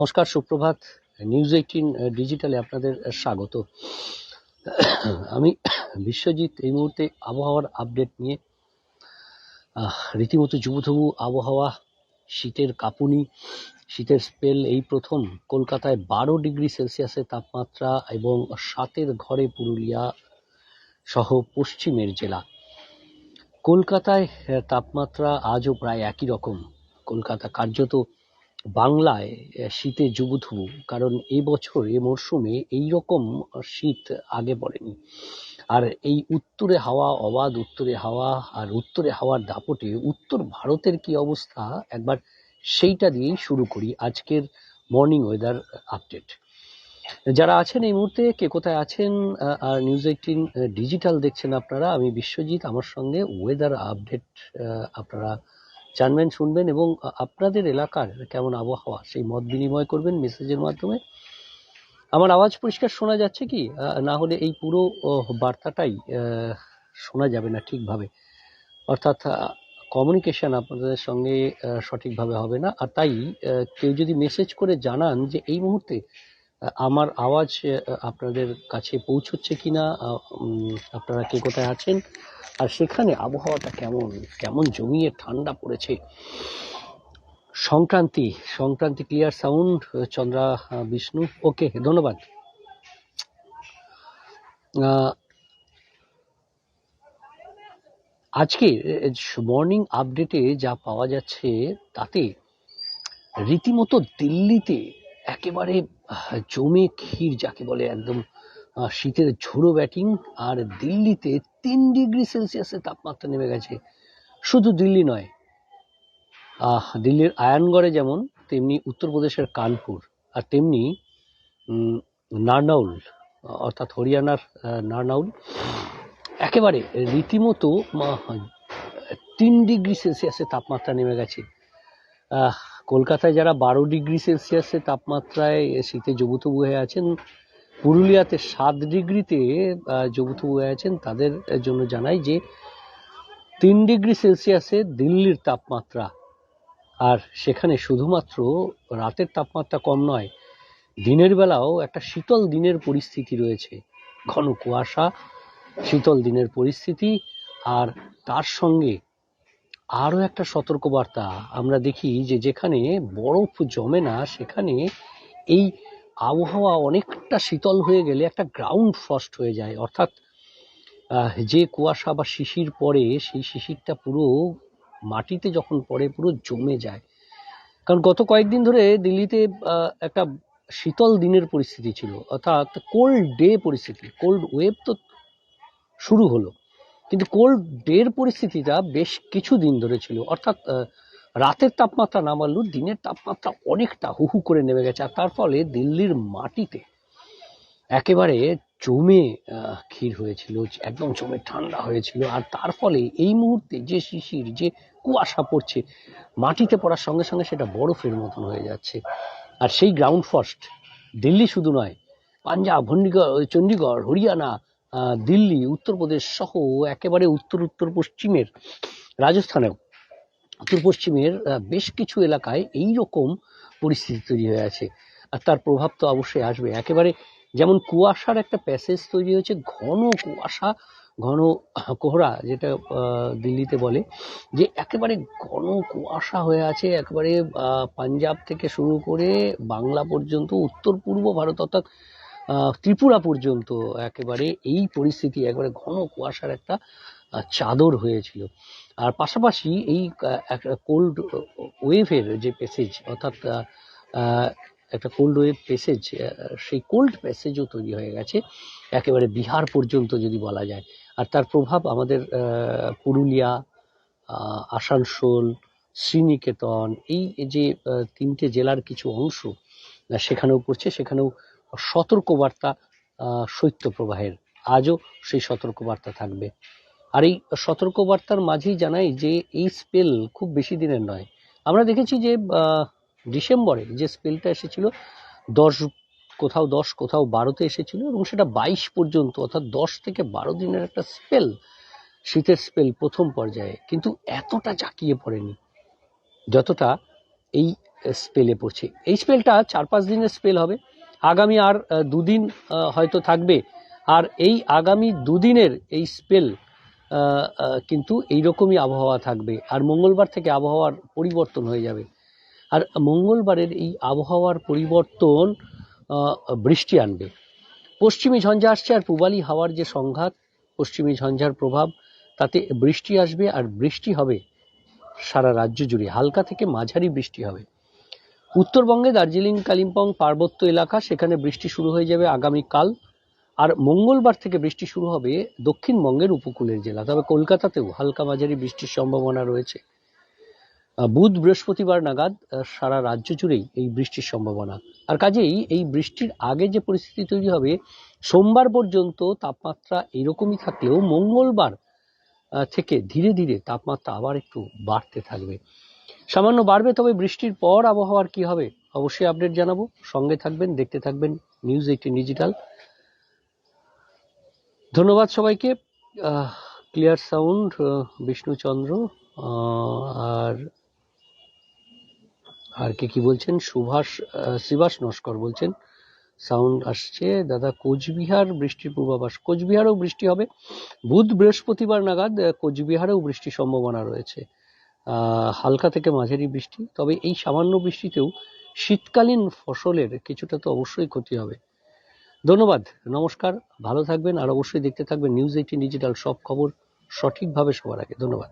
নমস্কার, সুপ্রভাত। নিউজ 18 ডিজিটালে আপনাদের স্বাগত। আমি বিশ্বজিৎ এই মুহূর্তে আবহাওয়ার আপডেট নিয়ে রীতিমতো জুবুথুবু আবহাওয়া, শীতের কাঁপুনি, শীতের স্পেল। এই প্রথম কলকাতায় 12 ডিগ্রি সেলসিয়াসের তাপমাত্রা এবং 7-এর ঘরে পুরুলিয়া সহ পশ্চিমের জেলা। কলকাতায় তাপমাত্রা আজও প্রায় একই রকম। কলকাতা কার্যত বাংলায় শীতে জুবুথুবু, কারণ এবছর এ মরশুমে এইরকম শীত আগে পড়েনি। আর এই উত্তরে হাওয়া, অবাধ উত্তরে হাওয়া, আর উত্তরে হাওয়ার দাপটে উত্তর ভারতের কি অবস্থা, একবার সেইটা দিয়েই শুরু করি আজকের মর্নিং ওয়েদার আপডেট। যারা আছেন এই মুহূর্তে, কে কোথায় আছেন আর নিউজ 18 ডিজিটাল দেখছেন আপনারা, আমি বিশ্বজিৎ, আমার সঙ্গে ওয়েদার আপডেট আপনারা জানবেন, শুনবেন এবং আপনাদের এলাকার কেমন আবহাওয়া সেই মত বিনিময় করবেন মেসেজের মাধ্যমে। আমার আওয়াজ পরিষ্কার শোনা যাচ্ছে কি? না হলে এই পুরো বার্তাটাই শোনা যাবে না ঠিকভাবে, অর্থাৎ কমিউনিকেশন আপনাদের সঙ্গে সঠিকভাবে হবে না। আর তাই কেউ যদি মেসেজ করে জানান যে এই মুহূর্তে আমার আওয়াজ আপনাদের কাছে পৌঁছচ্ছে কিনা, আপনারা কে কোথায় আছেন, আর সেখানে আবহাওয়াটা কেমন কেমন জমিয়ে ঠান্ডা পড়েছে। সংক্রান্তি ক্লিয়ার সাউন্ড, চন্দ্রা বিষ্ণু, ওকে, ধন্যবাদ। আজকে মর্নিং আপডেটে যা পাওয়া যাচ্ছে তাতে রীতিমতো দিল্লিতে একেবারে জমে ক্ষীর যাকে বলে, একদম শীতের ঝোড়ো ব্যাটিং। আর দিল্লিতে 3 ডিগ্রি সেলসিয়াসের তাপমাত্রা নেমে গেছে। শুধু দিল্লি নয়, দিল্লির আয়ানগড়ে যেমন, তেমনি উত্তরপ্রদেশের কানপুর, আর তেমনি নারনাউল, অর্থাৎ হরিয়ানার নারনাউল, একেবারে রীতিমতো 3 ডিগ্রি সেলসিয়াসের তাপমাত্রা নেমে গেছে। কলকাতায় যারা 12 ডিগ্রি সেলসিয়াসের তাপমাত্রায় শীতে জবুথবু হয়ে আছেন, পুরুলিয়াতে 7 ডিগ্রিতে জবুথবু হয়ে আছেন, তাদের জন্য জানাই যে 3 ডিগ্রি সেলসিয়াসে দিল্লির তাপমাত্রা। আর সেখানে শুধুমাত্র রাতের তাপমাত্রা কম নয়, দিনের বেলাও একটা শীতল দিনের পরিস্থিতি রয়েছে। ঘন কুয়াশা, শীতল দিনের পরিস্থিতি, আর তার সঙ্গে আরও একটা সতর্কবার্তা। আমরা দেখি যে যেখানে বরফ জমে না সেখানে এই আবহাওয়া অনেকটা শীতল হয়ে গেলে একটা গ্রাউন্ড ফ্রস্ট হয়ে যায়, অর্থাৎ যে কুয়াশা বা শিশির পড়ে সেই শিশিরটা পুরো মাটিতে যখন পড়ে পুরো জমে যায়। কারণ গত কয়েকদিন ধরে দিল্লিতে একটা শীতল দিনের পরিস্থিতি ছিল, অর্থাৎ কোল্ড ডে পরিস্থিতি। কোল্ড ওয়েভ তো শুরু হলো, কিন্তু কোল্ড ডের পরিস্থিতিটা বেশ কিছুদিন ধরে ছিল, অর্থাৎ রাতের তাপমাত্রা না বাড়লেও দিনের তাপমাত্রা অনেকটা হুহু করে নেমে গেছে। আর তার ফলে দিল্লির মাটিতে একেবারে জমে ক্ষীর হয়েছিল, একদম জমে ঠান্ডা হয়েছিল। আর তার ফলে এই মুহূর্তে যে শিশির, যে কুয়াশা পড়ছে, মাটিতে পড়ার সঙ্গে সঙ্গে সেটা বরফের মতন হয়ে যাচ্ছে। আর সেই গ্রাউন্ড ফ্রস্ট দিল্লি শুধু নয়, পাঞ্জাব, চণ্ডীগড়, হরিয়ানা, দিল্লি, উত্তরপ্রদেশ সহ একেবারে উত্তর পশ্চিমের, রাজস্থানেও উত্তর পশ্চিমের বেশ কিছু এলাকায় এই রকম পরিস্থিতি তৈরি হয়ে আছে। আর তার প্রভাব তো অবশ্যই আসবে। একেবারে যেমন কুয়াশার একটা প্যাসেজ তৈরি হয়েছে, ঘন কুয়াশা, ঘন কোহরা যেটা দিল্লিতে বলে, যে একেবারে ঘন কুয়াশা হয়ে আছে। একেবারে পাঞ্জাব থেকে শুরু করে বাংলা পর্যন্ত, উত্তর পূর্ব ভারত অর্থাৎ ত্রিপুরা পর্যন্ত একেবারে এই পরিস্থিতি, একেবারে ঘন কুয়াশার একটা চাদর হয়েছিল। আর পাশাপাশি এই একটা কোল্ড ওয়েভের যে প্যাসেজ, অর্থাৎ একটা কোল্ড ওয়েভ প্যাসেজ, সেই কোল্ড প্যাসেজও তৈরি হয়ে গেছে একেবারে বিহার পর্যন্ত যদি বলা যায়। আর তার প্রভাব আমাদের পুরুলিয়া, আসানসোল, শ্রীনিকেতন, এই যে 3টে জেলার কিছু অংশ সেখানেও পড়ছে। সেখানেও সতর্কবার্তা, শৈত্যপ্রবাহের আজও সেই সতর্কবার্তা থাকবে। আর এই সতর্কবার্তার মাঝেই জানাই যে এই স্পেল খুব বেশি দিনের নয়। আমরা দেখেছি যে ডিসেম্বরে যে স্পেলটা এসেছিল 10, কোথাও 10, কোথাও 12তে এসেছিল, এবং সেটা 22 পর্যন্ত, অর্থাৎ 10 থেকে 12 দিনের একটা স্পেল, শীতের স্পেল প্রথম পর্যায়ে, কিন্তু এতটা জাঁকিয়ে পড়েনি যতটা এই স্পেলে পড়ছে। এই স্পেলটা 4-5 দিনের স্পেল হবে, আগামী আর 2 দিন হয়তো থাকবে। আর এই আগামী 2 দিনের এই স্পেল কিন্তু এইরকমই আবহাওয়া থাকবে। আর মঙ্গলবার থেকে আবহাওয়ার পরিবর্তন হয়ে যাবে। আর মঙ্গলবারের এই আবহাওয়ার পরিবর্তন বৃষ্টি আনবে। পশ্চিমী ঝঞ্ঝা আসছে, আর পূবালি হাওয়ার যে সংঘাত, পশ্চিমী ঝঞ্ঝার প্রভাব, তাতে বৃষ্টি আসবে। আর বৃষ্টি হবে সারা রাজ্য জুড়ে, হালকা থেকে মাঝারি বৃষ্টি হবে। উত্তরবঙ্গে দার্জিলিং, কালিম্পং পার্বত্য এলাকা, সেখানে বৃষ্টি শুরু হয়ে যাবে আগামীকাল। আর মঙ্গলবার থেকে বৃষ্টি শুরু হবে দক্ষিণবঙ্গের উপকূলের জেলা, তবে কলকাতাতেও হালকা মাঝারি বৃষ্টির সম্ভাবনা রয়েছে। বুধ বৃহস্পতিবার নাগাদ সারা রাজ্য জুড়েই এই বৃষ্টির সম্ভাবনা। আর কাজেই এই বৃষ্টির আগে যে পরিস্থিতি তৈরি হবে, সোমবার পর্যন্ত তাপমাত্রা এরকমই থাকলেও মঙ্গলবার থেকে ধীরে ধীরে তাপমাত্রা আবার একটু বাড়তে থাকবে, সামান্য বাড়বে। তবে বৃষ্টির পর আবহাওয়ার কি হবে অবশ্যই আপডেট জানাবো। সঙ্গে থাকবেন, দেখতে থাকবেন News18 ডিজিটাল। ধন্যবাদ সবাইকে। ক্লিয়ার সাউন্ড বিষ্ণুচন্দ্র, আর কি বলছেন শ্রীবাস নস্কর বলছেন সাউন্ড আসছে। দাদা কোচবিহার বৃষ্টির পূর্বাভাস, কোচবিহারেও বৃষ্টি হবে বুধ বৃহস্পতিবার নাগাদ, কোচবিহারেও বৃষ্টির সম্ভাবনা রয়েছে, হালকা থেকে মাঝারি বৃষ্টি। তবে এই সামান্য বৃষ্টিতেও শীতকালীন ফসলের কিছুটা তো অবশ্যই ক্ষতি হবে। ধন্যবাদ, নমস্কার, ভালো থাকবেন। আর অবশ্যই দেখতে থাকবেন News18 ডিজিটাল, সব খবর সঠিকভাবে সবার আগে। ধন্যবাদ।